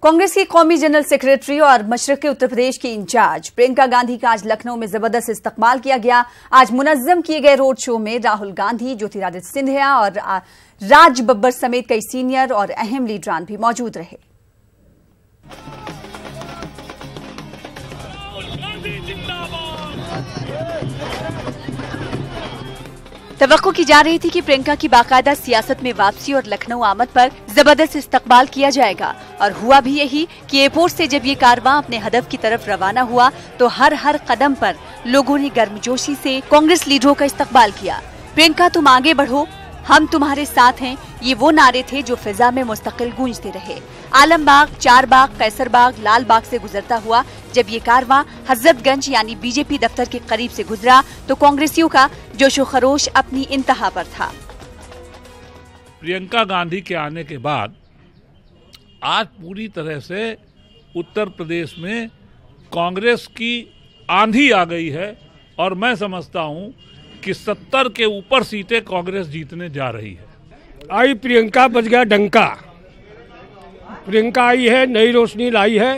कांग्रेस की कौमी general secretary और मशरक़ी उत्तर प्रदेश की इंचार्ज प्रियंका गांधी का आज लखनऊ में जबरदस्त इस्तकबाल किया गया। आज मुनज्जम किए गए रोड शो में राहुल गांधी, ज्योतिरादित्य सिंधिया और राज बब्बर समेत कई सीनियर और अहम लीडरान भी मौजूद रहे। तवक्को की जा रही थी कि प्रियंका की बाकायदा सियासत में वापसी और लखनऊ आमद पर जबरदस्त इस्तकबाल किया जाएगा, और हुआ भी यही कि एयरपोर्ट से जब ये कारवां अपने हदफ की तरफ रवाना हुआ तो हर कदम पर लोगों ने गर्मजोशी से कांग्रेस लीडरों का इस्तकबाल किया। प्रियंका तुम आगे बढ़ो, हम तुम्हारे साथ हैं, ये वो नारे थे जो फिजा में मुस्तकिल गूंजते रहे। आलमबाग, चारबाग, कैसरबाग, लालबाग से गुजरता हुआ जब ये कारवां हजरतगंज यानी बीजेपी दफ्तर के करीब से गुजरा तो कांग्रेसियों का जोशो खरोश अपनी इंतहा पर था। प्रियंका गांधी के आने के बाद आज पूरी तरह से उत्तर प्रदेश में कांग्रेस की आंधी आ गई है, और मैं समझता हूं कि 70 के ऊपर सीटें कांग्रेस जीतने जा रही है। आई प्रियंका, बज गया डंका। प्रियंका आई है, नई रोशनी लाई है।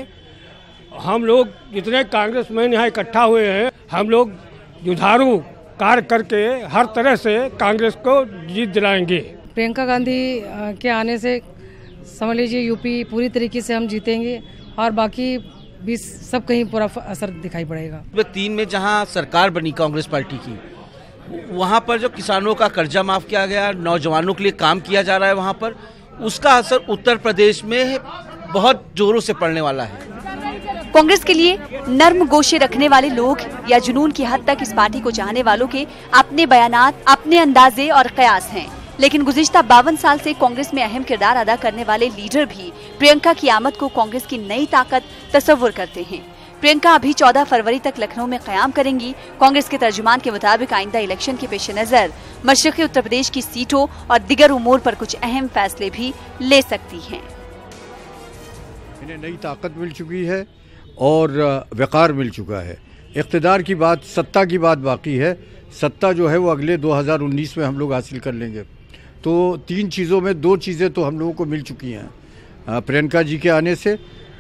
हम लोग जितने कांग्रेसमैन यहाँ इकट्ठा हुए हैं, हम लोग जुझारू कार्य करके हर तरह से कांग्रेस को जीत दिलाएंगे। प्रियंका गांधी के आने से समझ लीजिए यूपी पूरी तरीके से हम जीतेंगे, और बाकी भी सब कहीं पूरा असर दिखाई पड़ेगा। 3 में जहाँ सरकार बनी कांग्रेस पार्टी की, वहाँ पर जो किसानों का कर्जा माफ किया गया, नौजवानों के लिए काम किया जा रहा है, वहाँ पर उसका असर उत्तर प्रदेश में बहुत जोरों से पड़ने वाला है। कांग्रेस के लिए नर्म गोशे रखने वाले लोग या जुनून की हद तक इस पार्टी को चाहने वालों के अपने बयानात, अपने अंदाजे और कयास हैं, लेकिन गुज़िश्ता 52 साल से कांग्रेस में अहम किरदार अदा करने वाले लीडर भी प्रियंका की आमद को कांग्रेस की नई ताकत तस्वुर करते हैं। प्रियंका अभी 14 फरवरी तक लखनऊ में क़याम करेंगी। कांग्रेस के तर्जुमान के मुताबिक आइंदा इलेक्शन के पेश नज़र मशरक़ी उत्तर प्रदेश की सीटों और दिगर उमूर पर कुछ अहम फैसले भी ले सकती हैं। इन्हें नई ताकत मिल चुकी है और वक़ार मिल चुका है। इक़्तिदार की बात, सत्ता की बात बाकी है। सत्ता जो है वो अगले 2019 में हम लोग हासिल कर लेंगे। तो 3 चीज़ों में 2 चीज़ें तो हम लोगों को मिल चुकी हैं प्रियंका जी के आने से।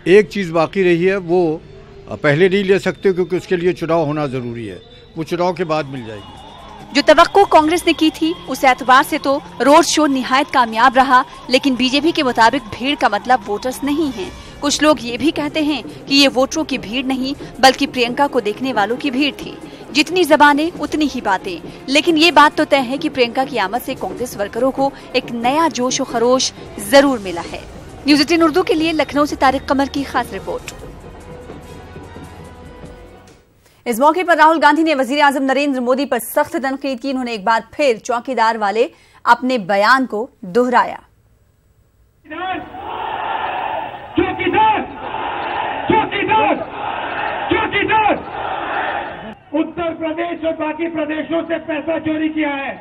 एक चीज़ बाकी रही है, वो पहले नहीं ले सकते क्योंकि उसके लिए चुनाव होना ज़रूरी है, वो चुनाव के बाद मिल जाएगी। जो तवक्को कांग्रेस ने की थी उस एतबार से तो रोड शो निहायत कामयाब रहा, लेकिन बीजेपी के मुताबिक भीड़ का मतलब वोटर्स नहीं है। कुछ लोग ये भी कहते हैं कि ये वोटरों की भीड़ नहीं बल्कि प्रियंका को देखने वालों की भीड़ थी। जितनी ज़बानें उतनी ही बातें, लेकिन ये बात तो तय है कि प्रियंका की आमद से कांग्रेस वर्करों को एक नया जोश और खरोश जरूर मिला है। न्यूज़ 18 उर्दू के लिए लखनऊ से तारिक कमर की खास रिपोर्ट। इस मौके पर राहुल गांधी ने वजीर आजम नरेंद्र मोदी पर सख्त तनकीद की। उन्होंने एक बार फिर चौकीदार वाले अपने बयान को दोहराया। चौकीदार, चौकीदार, चौकीदार उत्तर प्रदेश और बाकी प्रदेशों से पैसा चोरी किया है,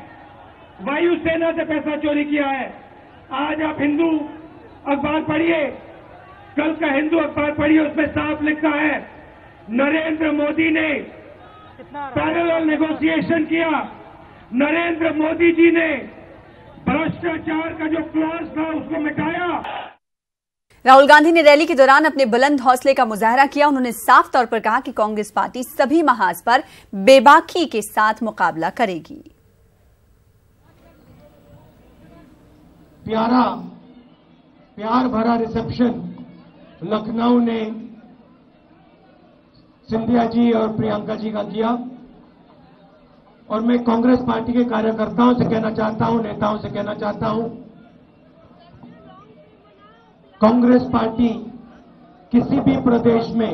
वायुसेना से पैसा चोरी किया है। आज आप हिंदू अखबार पढ़िए, कल का हिंदू अखबार पढ़िए, उसमें साफ लिखा है नरेंद्र मोदी ने पैरेलल नेगोशिएशन किया। नरेंद्र मोदी जी ने भ्रष्टाचार का जो क्लॉज था उसको मिटाया। राहुल गांधी ने रैली के दौरान अपने बुलंद हौसले का मुजाहरा किया। उन्होंने साफ तौर पर कहा कि कांग्रेस पार्टी सभी महाज पर बेबाकी के साथ मुकाबला करेगी। प्यार भरा रिसेप्शन लखनऊ ने सिंधिया जी और प्रियंका जी का किया, और मैं कांग्रेस पार्टी के कार्यकर्ताओं से कहना चाहता हूं, नेताओं से कहना चाहता हूं, कांग्रेस पार्टी किसी भी प्रदेश में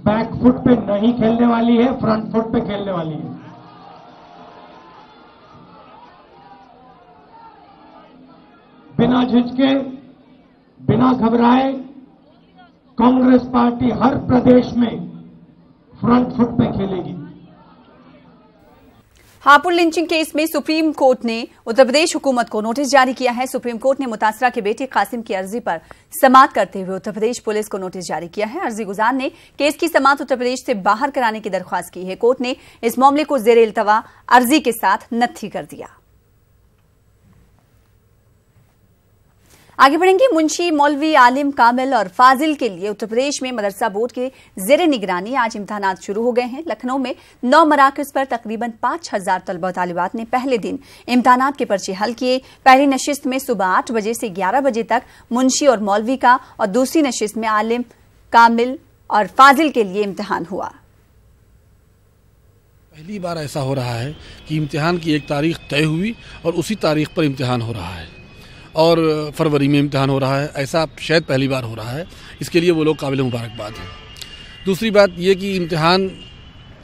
बैक फुट पे नहीं खेलने वाली है, फ्रंट फुट पे खेलने वाली है। बिना झिझके, बिना घबराए कांग्रेस पार्टी हर प्रदेश में फ्रंट फुट पे खेलेगी। हापुड़ लिंचिंग केस में सुप्रीम कोर्ट ने उत्तर प्रदेश हुकूमत को नोटिस जारी किया है। सुप्रीम कोर्ट ने मुतासरा के बेटे कासिम की अर्जी पर समाअत करते हुए उत्तर प्रदेश पुलिस को नोटिस जारी किया है। अर्जी गुजार ने केस की समाअत उत्तर प्रदेश से बाहर कराने की दरख्वास्त की है। कोर्ट ने इस मामले को जेर इल्तवा अर्जी के साथ नत्थी कर दिया। आगे बढ़ेंगे। मुंशी मौलवी आलिम कामिल और फाजिल के लिए उत्तर प्रदेश में मदरसा बोर्ड के जेरे निगरानी आज इम्तिहानात शुरू हो गए हैं। लखनऊ में 9 मराकज़ पर तकरीबन 5000 तलबा तालिबात ने पहले दिन इम्तिहानात के पर्चे हल किए। पहली नशिस्त में सुबह 8 बजे से 11 बजे तक मुंशी और मौलवी का और दूसरी नशिस्त में आलिम कामिल और फाजिल के लिए इम्तिहान हुआ। पहली बार ऐसा हो रहा है कि इम्तिहान की एक तारीख तय हुई और उसी तारीख पर इम्तिहान हो रहा है और फरवरी में इम्तिहान हो रहा है। ऐसा शायद पहली बार हो रहा है। इसके लिए वो लोग काबिल मुबारकबाद हैं। दूसरी बात ये कि इम्तिहान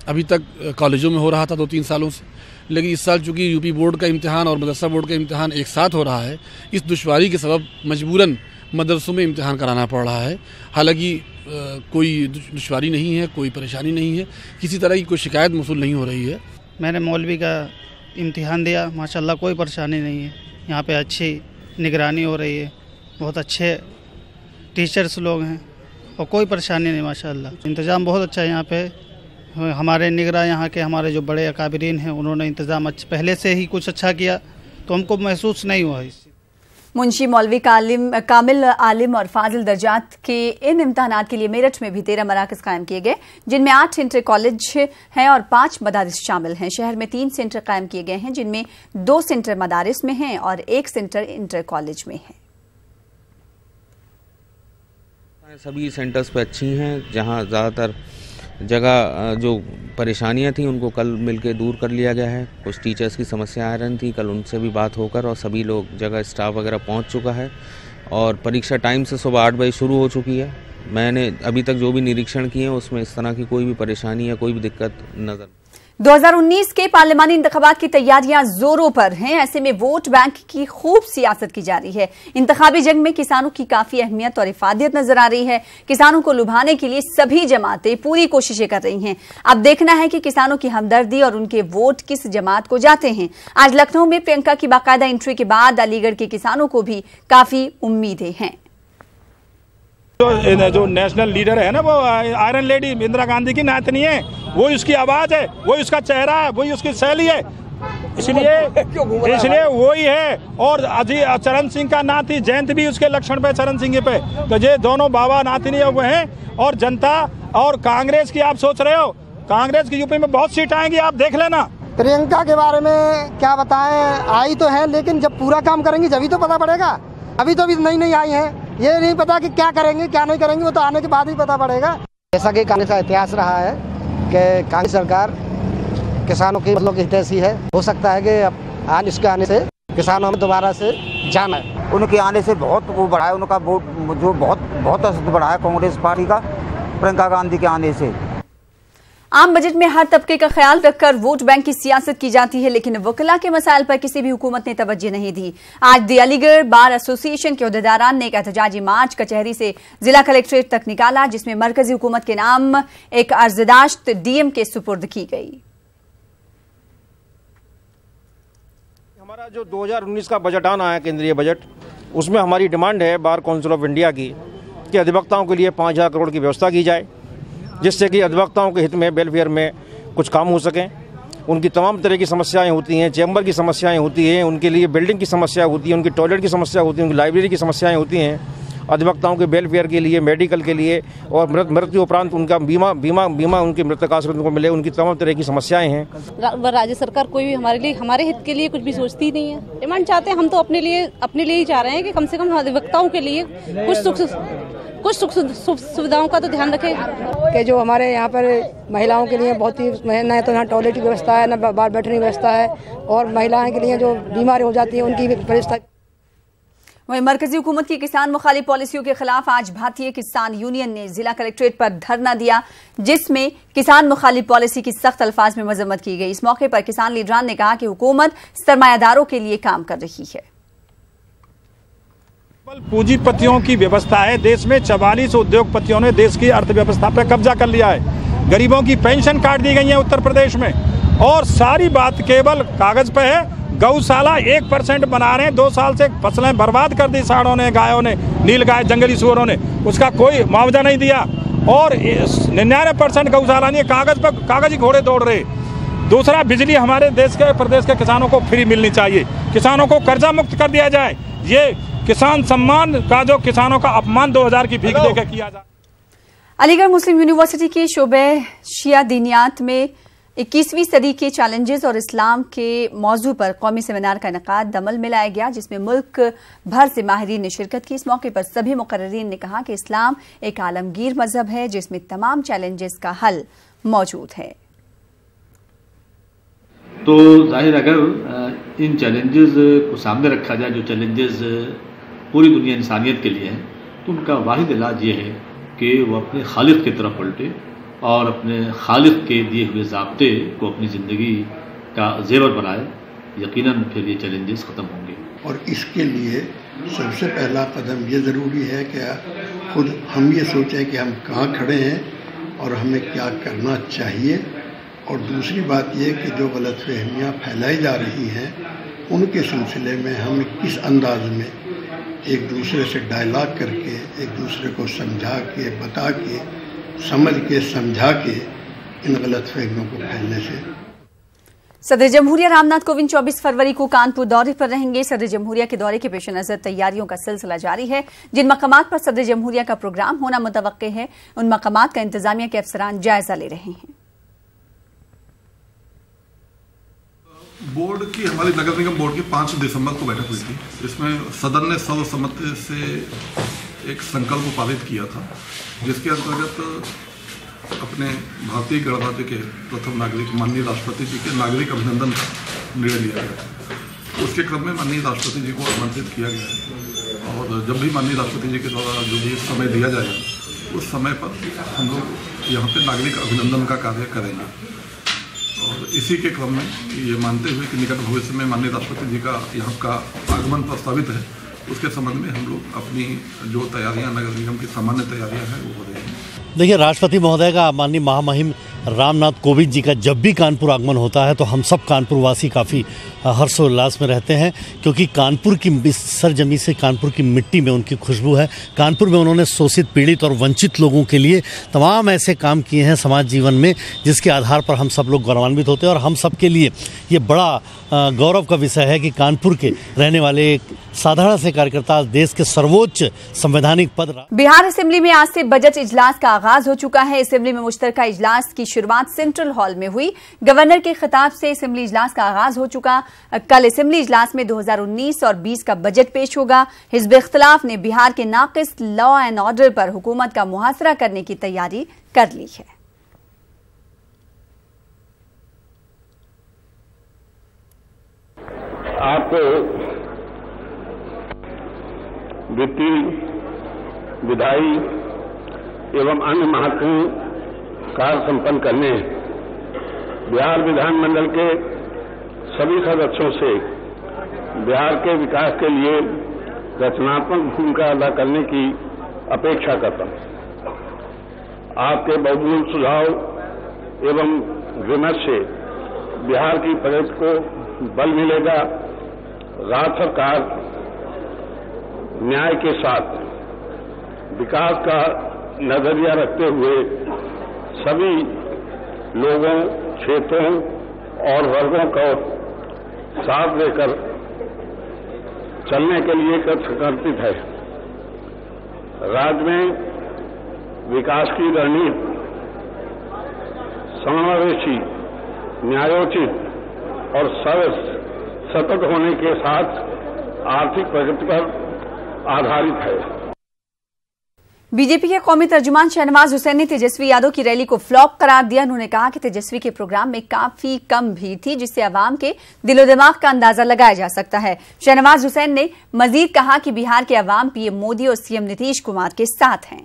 अभी तक कॉलेजों में हो रहा था 2-3 सालों से, लेकिन इस साल चूँकि यूपी बोर्ड का इम्तिहान और मदरसा बोर्ड का इम्तिहान एक साथ हो रहा है, इस दुश्वारी के सबब मजबूरन मदरसों में इम्तिहान कराना पड़ रहा है। हालांकि कोई दुश्वारी नहीं है, कोई परेशानी नहीं है, किसी तरह की कोई शिकायत मौसूल नहीं हो रही है। मैंने मौलवी का इम्तिहान दिया, माशाल्लाह कोई परेशानी नहीं है। यहाँ पे अच्छी निगरानी हो रही है, बहुत अच्छे टीचर्स लोग हैं और कोई परेशानी नहीं माशाल्लाह। इंतज़ाम बहुत अच्छा है यहाँ पे। हमारे निगरान यहाँ के हमारे जो बड़े अकाबिरीन हैं उन्होंने इंतज़ाम पहले से ही कुछ अच्छा किया, तो हमको महसूस नहीं हुआ इससे। मुंशी मौलवी कामिल आलिम और फाजिल दर्जात के इन इम्तिहानात के लिए मेरठ में भी 13 मराकज़ कायम किए गए, जिनमें 8 इंटर कॉलेज हैं और 5 मदारिस शामिल हैं। शहर में 3 सेंटर कायम किए गए हैं, जिनमें 2 सेंटर मदारिस में हैं और 1 सेंटर इंटर कॉलेज में है। सभी सेंटर्स पे अच्छी हैं। जहां ज़्यादातर जगह जो परेशानियां थी उनको कल मिलके दूर कर लिया गया है। कुछ टीचर्स की समस्या आ रही थी, कल उनसे भी बात होकर और सभी लोग जगह स्टाफ वगैरह पहुंच चुका है और परीक्षा टाइम से सुबह 8 बजे शुरू हो चुकी है। मैंने अभी तक जो भी निरीक्षण किए हैं उसमें इस तरह की कोई भी परेशानी या कोई भी दिक्कत नजर 2019 के पार्लिमानी इंतखाबात की तैयारियां जोरों पर हैं। ऐसे में वोट बैंक की खूब सियासत की जा रही है। इंतखाबी जंग में किसानों की काफी अहमियत और इफादियत नजर आ रही है। किसानों को लुभाने के लिए सभी जमातें पूरी कोशिशें कर रही हैं। अब देखना है कि किसानों की हमदर्दी और उनके वोट किस जमात को जाते हैं। आज लखनऊ में प्रियंका की बाकायदा एंट्री के बाद अलीगढ़ के किसानों को भी काफी उम्मीदें हैं। जो नेशनल लीडर है ना, वो आयरन लेडी इंदिरा गांधी की नातनी है, वो उसकी आवाज है, वो उसका चेहरा है, वही उसकी शैली है, इसलिए वही है। और चरण सिंह का नाती जयंत भी उसके लक्षण पे, चरण सिंह पे, तो ये दोनों बाबा नातनी वो हैं। और जनता और कांग्रेस की आप सोच रहे हो, कांग्रेस की यूपी में बहुत सीट आएंगी, आप देख लेना। प्रियंका के बारे में क्या बताएं, आई तो है लेकिन जब पूरा काम करेंगी जभी तो पता पड़ेगा। अभी तो नहीं आई है, ये नहीं पता कि क्या करेंगे क्या नहीं करेंगे, वो तो आने के बाद ही पता पड़ेगा। जैसा कि कांग्रेस का इतिहास रहा है कि कांग्रेस सरकार किसानों की मतलब हितैषी है। हो सकता है कि आज इसके आने से किसानों में दोबारा से जान है। उनके आने से बहुत वो बढ़ा है, उनका वोट जो बहुत असर बढ़ा है कांग्रेस पार्टी का प्रियंका गांधी के आने से। आम बजट में हर तबके का ख्याल रखकर वोट बैंक की सियासत की जाती है, लेकिन वकला के मसाइल पर किसी भी हुकूमत ने तवज्जो नहीं दी। आज दी अलीगढ़ बार एसोसिएशन के अहदेदारान ने एक एहतजाजी मार्च कचहरी से जिला कलेक्ट्रेट तक निकाला, जिसमें मरकजी हुकूमत के नाम एक अर्जदाश्त डीएम के सुपुर्द की गई। हमारा जो 2019 का बजट आना है, केंद्रीय बजट, उसमें हमारी डिमांड है बार काउंसिल ऑफ इंडिया की कि अधिवक्ताओं के लिए 5000 करोड़ की व्यवस्था की जाए, जिससे कि अधिवक्ताओं के हित में वेलफेयर में कुछ काम हो सकें। उनकी तमाम तरह की समस्याएं होती हैं, चैम्बर की समस्याएं होती हैं, उनके लिए बिल्डिंग की समस्या होती है, उनकी टॉयलेट की समस्या होती है, उनकी लाइब्रेरी की समस्याएं होती हैं। अधिवक्ताओं के वेलफेयर के लिए, मेडिकल के लिए और मृत्यु उपरांत उनका बीमा उनकी मृतकाश्रित को मिले, उनकी तमाम तरह की समस्याएं हैं। राज्य सरकार कोई भी हमारे हित के लिए कुछ भी सोचती ही नहीं है। डिमांड चाहते हैं हम तो अपने लिए ही चाह रहे हैं कि कम से कम अधिवक्ताओं के लिए कुछ सुख सुविधाओं का तो ध्यान रखें कि जो हमारे यहाँ पर महिलाओं के लिए बहुत ही न तो यहाँ टॉयलेट की व्यवस्था है, न बाहर बैठने की व्यवस्था है, और महिलाओं के लिए जो बीमारी हो जाती है उनकी भी व्यवस्था। वहीं मरकजी हुकूमत की किसान मुखालिफ पॉलिसियों के खिलाफ आज भारतीय किसान यूनियन ने जिला कलेक्ट्रेट पर धरना दिया, जिसमें किसान मुखालिफ पॉलिसी की सख्त अल्फाज में मजम्मत की गई। इस मौके पर किसान लीडरान ने कहा कि हुकूमत सरमायादारों के लिए काम कर रही है। पूंजीपतियों की व्यवस्था है देश में। 44 उद्योगपतियों ने देश की अर्थव्यवस्था पर कब्जा कर लिया है। गरीबों की पेंशन काट दी गई है उत्तर प्रदेश में, और सारी बात केवल कागज पे है। गौशाला 1% बना रहे हैं, 2 साल से फसलें बर्बाद कर दी सांडों ने, गायों ने, नीलगाय, जंगली सुअरों ने, उसका कोई मुआवजा नहीं दिया। और 99% गौशाला नहीं, कागज ही घोड़े दौड़ रहे। दूसरा, बिजली हमारे देश के प्रदेश के किसानों को फ्री मिलनी चाहिए, किसानों को कर्जा मुक्त कर दिया जाए। ये किसान सम्मान का जो किसानों का अपमान 2000 की भीख देकर किया जा। अलीगढ़ मुस्लिम यूनिवर्सिटी के शोबे शिया दीनियात में 21वीं सदी के चैलेंजेस और इस्लाम के मौजू पर कौमी सेमिनार का इनेकाद दमल में लाया गया, जिसमें मुल्क भर से माहिरीन ने शिरकत की। इस मौके पर सभी मुकर्रिरीन ने कहा कि इस्लाम एक आलमगीर मजहब है जिसमें तमाम चैलेंजेस का हल मौजूद है। तो जाहिर अगर इन चैलेंजेस को सामने रखा जाए, जो चैलेंजेस पूरी दुनिया इंसानियत के लिए हैं, तो उनका वाहिद इलाज ये है कि वो अपने खालिक की तरफ पलटे और अपने खालिक के दिए हुए ज़ाब्ते को अपनी ज़िंदगी का जेवर बनाए। यकीनन फिर ये चैलेंजेस ख़त्म होंगे। और इसके लिए सबसे पहला कदम ये ज़रूरी है कि खुद हम ये सोचें कि हम कहाँ खड़े हैं और हमें क्या करना चाहिए। और दूसरी बात ये कि जो गलतफहमियाँ फैलाई जा रही हैं उनके सिलसिले में हम किस अंदाज में एक दूसरे से डायलॉग करके, एक दूसरे को समझा के, बता के, समझ के, समझा के इन गलतफहमियों को फैलने से। सदर जमहूरिया रामनाथ कोविंद 24 फरवरी को कानपुर दौरे पर रहेंगे। सदर जमहूरिया के दौरे के पेश नजर तैयारियों का सिलसिला जारी है। जिन मकामात पर सदर जमहूरिया का प्रोग्राम होना मुतवक्के है, उन मकामात का इंतजामिया के अफसरान जायजा ले रहे हैं। बोर्ड की, हमारी नगर निगम बोर्ड की 5 दिसंबर को बैठक हुई थी। इसमें सदन ने सर्वसम्मति से एक संकल्प पारित किया था, जिसके अंतर्गत अपने भारतीय गणराज्य के प्रथम नागरिक माननीय राष्ट्रपति जी के नागरिक अभिनंदन का निर्णय लिया गया। उसके क्रम में माननीय राष्ट्रपति जी को आमंत्रित किया गया है और जब भी माननीय राष्ट्रपति जी के द्वारा जो भी समय दिया जाएगा उस समय पर हम लोग यहाँ पे नागरिक अभिनंदन का कार्य करेंगे। और इसी के क्रम में ये मानते हुए कि निकट भविष्य में माननीय राष्ट्रपति जी का यहाँ का आगमन प्रस्तावित है, उसके संबंध में हम लोग अपनी जो तैयारियां नगर निगम की सामान्य तैयारियां हैं वो हो रही हैं। देखिए, राष्ट्रपति महोदय का, माननीय महामहिम रामनाथ कोविंद जी का जब भी कानपुर आगमन होता है तो हम सब कानपुरवासी काफ़ी हर्षोल्लास में रहते हैं, क्योंकि कानपुर की सरजमी से, कानपुर की मिट्टी में उनकी खुशबू है। कानपुर में उन्होंने शोषित, पीड़ित और वंचित लोगों के लिए तमाम ऐसे काम किए हैं समाज जीवन में, जिसके आधार पर हम सब लोग गौरवान्वित होते हैं। और हम सब के लिए ये बड़ा गौरव का विषय है कि कानपुर के रहने वाले एक साधारण से कार्यकर्ता देश के सर्वोच्च संवैधानिक पद। बिहार असेंबली में आज से बजट इजलास का आगाज हो चुका है। असेंबली में मुश्तरका इजलास की शुरुआत सेंट्रल हॉल में हुई। गवर्नर के खिताब से असेंबली इजलास का आगाज हो चुका। कल असेंबली इजलास में 2019 और 20 का बजट पेश होगा। हिज़्ब इख्तिलाफ ने बिहार के नाकिस लॉ एंड ऑर्डर पर हुकूमत का मुहासरा करने की तैयारी कर ली है। आपको वित्तीय, विधायी एवं अन्य महत्वपूर्ण कार्य संपन्न करने बिहार विधानमंडल के सभी सदस्यों से बिहार के विकास के लिए रचनात्मक भूमिका अदा करने की अपेक्षा करता हूं। आपके बहुमूल्य सुझाव एवं विमर्श से बिहार की प्रगति को बल मिलेगा। राज्य सरकार न्याय के साथ विकास का नजरिया रखते हुए सभी लोगों, क्षेत्रों और वर्गों को साथ लेकर चलने के लिए संकल्पित है। राज्य में विकास की रणनीति समावेशी, न्यायोचित और सतत होने के साथ आर्थिक प्रगति पर आधारित है। बीजेपी के कौमी तर्जुमान शहनवाज हुसैन ने तेजस्वी यादव की रैली को फ्लॉप करार दिया। उन्होंने कहा कि तेजस्वी के प्रोग्राम में काफी कम भीड़ थी, जिससे अवाम के दिलो दिमाग का अंदाजा लगाया जा सकता है। शहनवाज हुसैन ने मजीद कहा कि बिहार के अवाम पीएम मोदी और सीएम नीतीश कुमार के साथ हैं।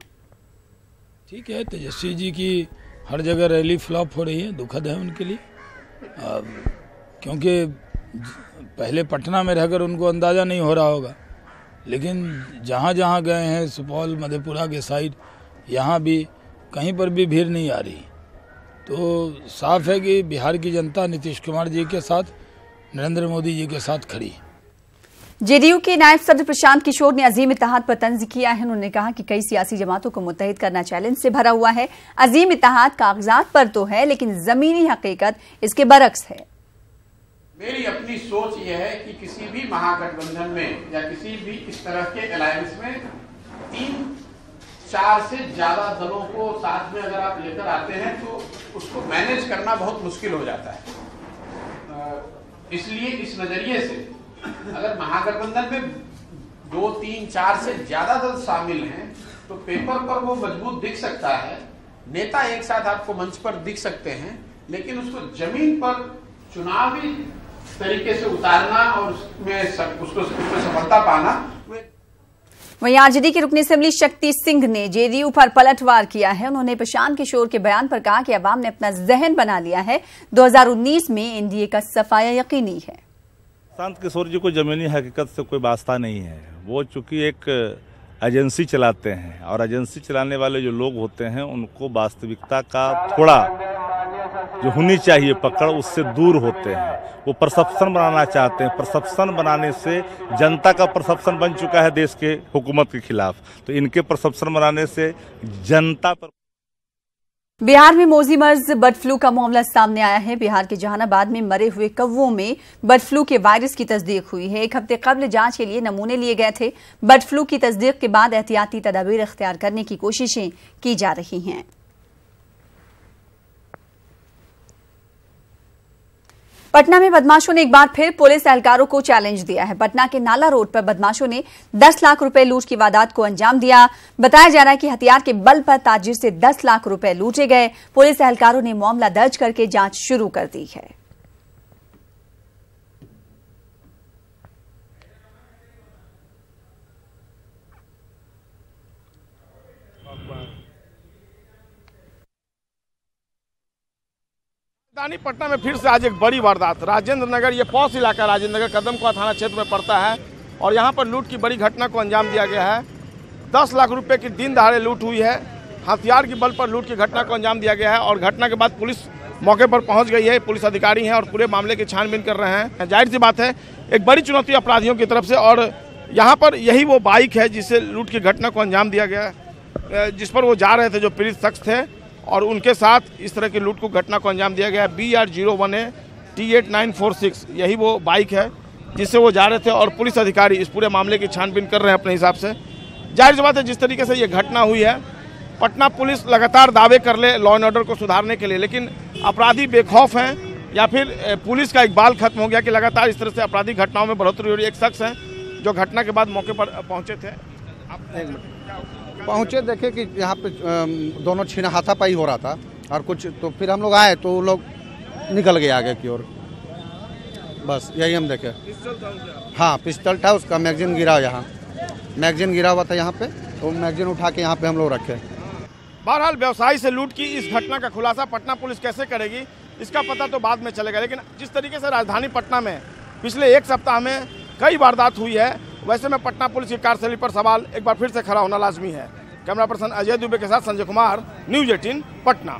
ठीक है, तेजस्वी जी की हर जगह रैली फ्लॉप हो रही है, दुखद है उनके लिए, क्योंकि पहले पटना में रहकर उनको अंदाजा नहीं हो रहा होगा, लेकिन जहाँ जहाँ गए हैं, सुपौल, मधेपुरा के साइड, यहाँ भी कहीं पर भी भीड़ नहीं आ रही। तो साफ है कि बिहार की जनता नीतीश कुमार जी के साथ, नरेंद्र मोदी जी के साथ खड़ी है। जेडीयू के नायब सदर प्रशांत किशोर ने अजीम इत्तेहाद पर तंज किया है। उन्होंने कहा कि कई सियासी जमातों को मुत्तहिद करना चैलेंज से भरा हुआ है। अजीम इत्तेहाद कागजात पर तो है, लेकिन जमीनी हकीकत इसके बरक्स है। मेरी अपनी सोच यह है कि किसी भी महागठबंधन में या किसी भी इस तरह के अलायंस में 3-4 से ज्यादा दलों को साथ में अगर आप लेकर आते हैं तो उसको मैनेज करना बहुत मुश्किल हो जाता है। इसलिए इस नजरिए से अगर महागठबंधन में 2-3-4 से ज्यादा दल शामिल हैं तो पेपर पर वो मजबूत दिख सकता है, नेता एक साथ आपको मंच पर दिख सकते हैं, लेकिन उसको जमीन पर चुनावी तरीके से उतारना और उसको सफलता पाना। वहीं आरजेडी के रुकन असेंबली शक्ति सिंह ने जेडीयू पर पलटवार किया है। उन्होंने प्रशांत किशोर के बयान पर कहा कि अवाम ने अपना जहन बना लिया है, 2019 में एनडीए का सफाया यकीनी है। प्रशांत किशोर जी को जमीनी हकीकत से कोई वास्ता नहीं है। वो चूंकि एक एजेंसी चलाते हैं और एजेंसी चलाने वाले जो लोग होते हैं उनको वास्तविकता का थोड़ा जो होनी चाहिए पकड़ उससे दूर होते हैं। वो परसेप्शन बनाना चाहते हैं। परसेप्शन बनाने से जनता का परसेप्शन बन चुका है देश के हुकूमत के खिलाफ, तो इनके परसेप्शन बनाने से जनता पर। बिहार में मौजी मर्ज बर्ड फ्लू का मामला सामने आया है। बिहार के जहानाबाद में मरे हुए कौवों में बर्ड फ्लू के वायरस की तस्दीक हुई है। 1 हफ्ते कबल जांच के लिए नमूने लिए गए थे। बर्ड फ्लू की तस्दीक के बाद एहतियाती तदाबीर इख्तियार करने की कोशिशें की जा रही हैं। पटना में बदमाशों ने एक बार फिर पुलिस एहलकारों को चैलेंज दिया है। पटना के नाला रोड पर बदमाशों ने 10 लाख रुपए लूट की वारदात को अंजाम दिया। बताया जा रहा है कि हथियार के बल पर ताजिर से 10 लाख रुपए लूटे गए। पुलिस एहलकारों ने मामला दर्ज करके जांच शुरू कर दी है। राजधानी पटना में फिर से आज एक बड़ी वारदात। राजेंद्र नगर, ये पॉश इलाका राजेंद्र नगर कदमकुआं थाना क्षेत्र में पड़ता है और यहाँ पर लूट की बड़ी घटना को अंजाम दिया गया है। 10 लाख रुपए की दिन दहाड़े लूट हुई है। हथियार के बल पर लूट की घटना को अंजाम दिया गया है और घटना के बाद पुलिस मौके पर पहुँच गई है। पुलिस अधिकारी हैं और पूरे मामले की छानबीन कर रहे हैं। जाहिर सी बात है एक बड़ी चुनौती अपराधियों की तरफ से, और यहाँ पर यही वो बाइक है जिससे लूट की घटना को अंजाम दिया गया, जिस पर वो जा रहे थे जो पीड़ित शख्स थे, और उनके साथ इस तरह की लूट को घटना को अंजाम दिया गया। BR01A T8946 यही वो बाइक है जिससे वो जा रहे थे और पुलिस अधिकारी इस पूरे मामले की छानबीन कर रहे हैं अपने हिसाब से। जाहिर सी बात है जिस तरीके से ये घटना हुई है, पटना पुलिस लगातार दावे कर ले लॉ एंड ऑर्डर को सुधारने के लिए, लेकिन अपराधी बेखौफ हैं या फिर पुलिस का इकबाल खत्म हो गया कि लगातार इस तरह से आपराधिक घटनाओं में बढ़ोतरी हो रही है। एक शख्स हैं जो घटना के बाद मौके पर पहुँचे थे। पहुँचे देखे कि यहाँ पे दोनों छीना हाथापाई हो रहा था और कुछ, तो फिर हम लोग आए तो वो लोग निकल गए आगे की ओर। बस यही हम देखे। हाँ, पिस्टल था, उसका मैगजीन गिरा, यहाँ मैगजीन गिरा हुआ था यहाँ पे, तो मैगजीन उठा के यहाँ पे हम लोग रखे। बहरहाल व्यवसायी से लूट की इस घटना का खुलासा पटना पुलिस कैसे करेगी इसका पता तो बाद में चलेगा, लेकिन जिस तरीके से राजधानी पटना में पिछले एक सप्ताह में कई वारदात हुई है, वैसे में पटना पुलिस की कार्यशैली पर सवाल एक बार फिर से खड़ा होना लाजमी है। कैमरा पर्सन अजय दुबे के साथ संजय कुमार, न्यूज़ 18 पटना।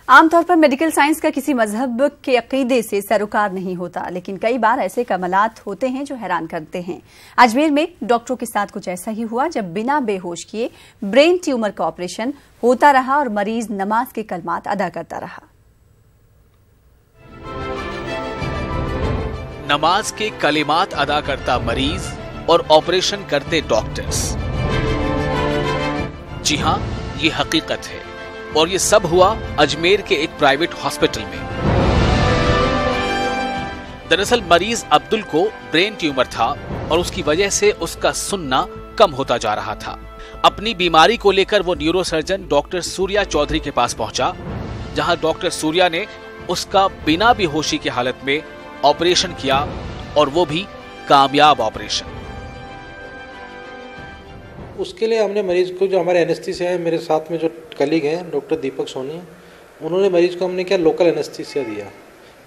आमतौर पर मेडिकल साइंस का किसी मजहब के अकीदे से सरोकार नहीं होता, लेकिन कई बार ऐसे कमालात होते हैं जो हैरान करते हैं। अजमेर में डॉक्टरों के साथ कुछ ऐसा ही हुआ जब बिना बेहोश किए ब्रेन ट्यूमर का ऑपरेशन होता रहा और मरीज नमाज के कलमात अदा करता रहा। नमाज के कलिमात अदा करता मरीज और ऑपरेशन करते डॉक्टर्स। जी हां, ये हकीकत है और ये सब हुआ अजमेर के एक प्राइवेट हॉस्पिटल में। दरअसल मरीज अब्दुल को ब्रेन ट्यूमर था और उसकी वजह से उसका सुनना कम होता जा रहा था। अपनी बीमारी को लेकर वो न्यूरोसर्जन डॉक्टर सूर्या चौधरी के पास पहुंचा, जहां डॉक्टर सूर्या ने उसका बिना बेहोशी की हालत में ऑपरेशन किया और वो भी कामयाब ऑपरेशन। उसके लिए हमने मरीज को, जो हमारे एनेस्थीसिया है, मेरे साथ में जो कलीग हैं डॉक्टर दीपक सोनी, उन्होंने मरीज को हमने क्या लोकल एनेस्थीसिया दिया,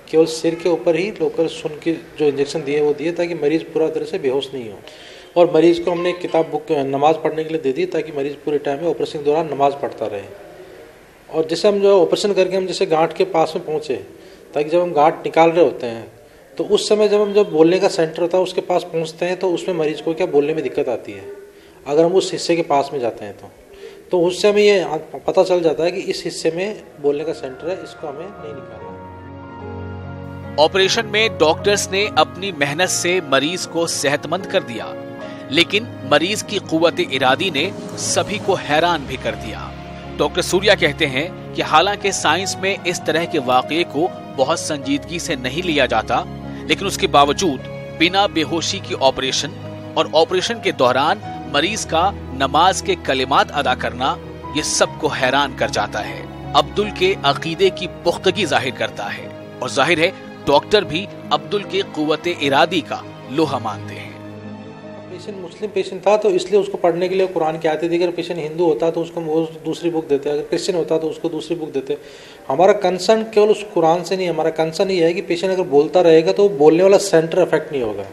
केवल सिर के ऊपर ही लोकल सुन के जो इंजेक्शन दिए वो दिए ताकि मरीज पूरा तरह से बेहोश नहीं हो। और मरीज को हमने किताब बुक नमाज पढ़ने के लिए दे दी ताकि मरीज पूरे टाइम में ऑपरेशन के दौरान नमाज पढ़ता रहे। और जैसे हम जो ऑपरेशन करके हम जैसे गांठ के पास में पहुँचे, ताकि जब हम गांठ निकाल रहे होते हैं तो उस समय जब बोलने का सेंटर होता है उसके पास पहुंचते हैं तो उसमें मरीज को क्या बोलने में दिक्कत आती है। अगर हम उस हिस्से के पास में जाते हैं तो उससे हमें ये पता चल जाता है कि इस हिस्से में बोलने का सेंटर है, इसको हमें नहीं निकालना। ऑपरेशन में डॉक्टर्स ने अपनी मेहनत से मरीज को सेहतमंद कर दिया, लेकिन मरीज की कुव्वत इरादी ने सभी को हैरान भी कर दिया। डॉक्टर सूर्या कहते हैं कि हालांकि साइंस में इस तरह के वाकये को बहुत संजीदगी से नहीं लिया जाता, लेकिन उसके बावजूद बिना बेहोशी की ऑपरेशन और ऑपरेशन के दौरान मरीज का नमाज के कलिमात अदा करना ये सबको हैरान कर जाता है। अब्दुल के अकीदे की पुख्तगी जाहिर करता है और जाहिर है डॉक्टर भी अब्दुल के कुव्वत इरादी का लोहा मानते हैं। पेशेंट मुस्लिम पेशेंट था तो इसलिए उसको पढ़ने के लिए कुरान की आयतें दी। अगर पेशेंट हिंदू होता तो उसको वो दूसरी बुक देते, अगर क्रिश्चियन होता तो उसको दूसरी बुक देते। हमारा कंसर्न केवल उस कुरान से नहीं है, हमारा कंसर्न ये है कि पेशेंट अगर बोलता रहेगा तो बोलने वाला सेंटर अफेक्ट नहीं होगा।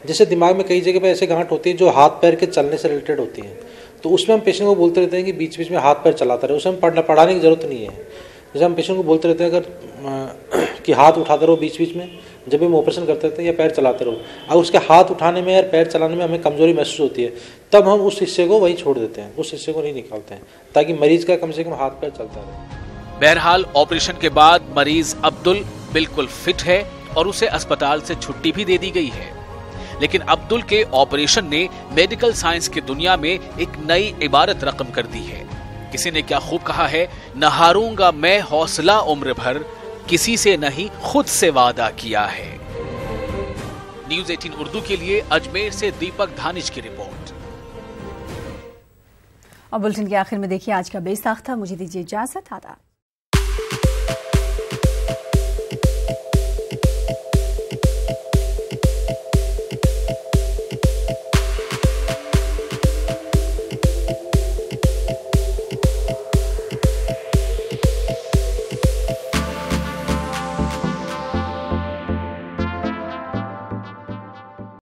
जैसे दिमाग में कई जगह पर ऐसे गांठ होती है जो हाथ पैर के चलने से रिलेटेड होती हैं, तो उसमें हम पेशेंट को बोलते रहते हैं कि बीच बीच में हाथ पैर चलाता रहे, उसमें पढ़ाने की जरूरत नहीं है। जैसे हम पेशेंट को बोलते रहते हैं अगर कि हाथ उठाते रहो बीच बीच में, जब भी हम ऑपरेशन करते रहते हैं, या पैर चलाते रहो। अब उसके हाथ उठाने में या पैर चलाने में हमें कमजोरी महसूस होती है, तब हम उस हिस्से को वहीं छोड़ देते हैं, उस हिस्से को नहीं निकालते हैं, ताकि मरीज का कम से कम हाथ पैर चलता रहे। बहरहाल ऑपरेशन के बाद मरीज अब्दुल बिल्कुल फिट है और उसे अस्पताल से छुट्टी भी दे दी गई है। लेकिन अब्दुल के ऑपरेशन ने मेडिकल साइंस की दुनिया में एक नई इबारत रकम कर दी है। किसी ने क्या खूब कहा है, न हारूंगा मैं हौसला उम्र भर, किसी से नहीं खुद से वादा किया है। न्यूज़ 18 उर्दू के लिए अजमेर से दीपक धानिश की रिपोर्ट। और बुलेटिन के आखिर में देखिए आज का बेसाख्ता। मुझे दीजिए इजाजत। आदाब।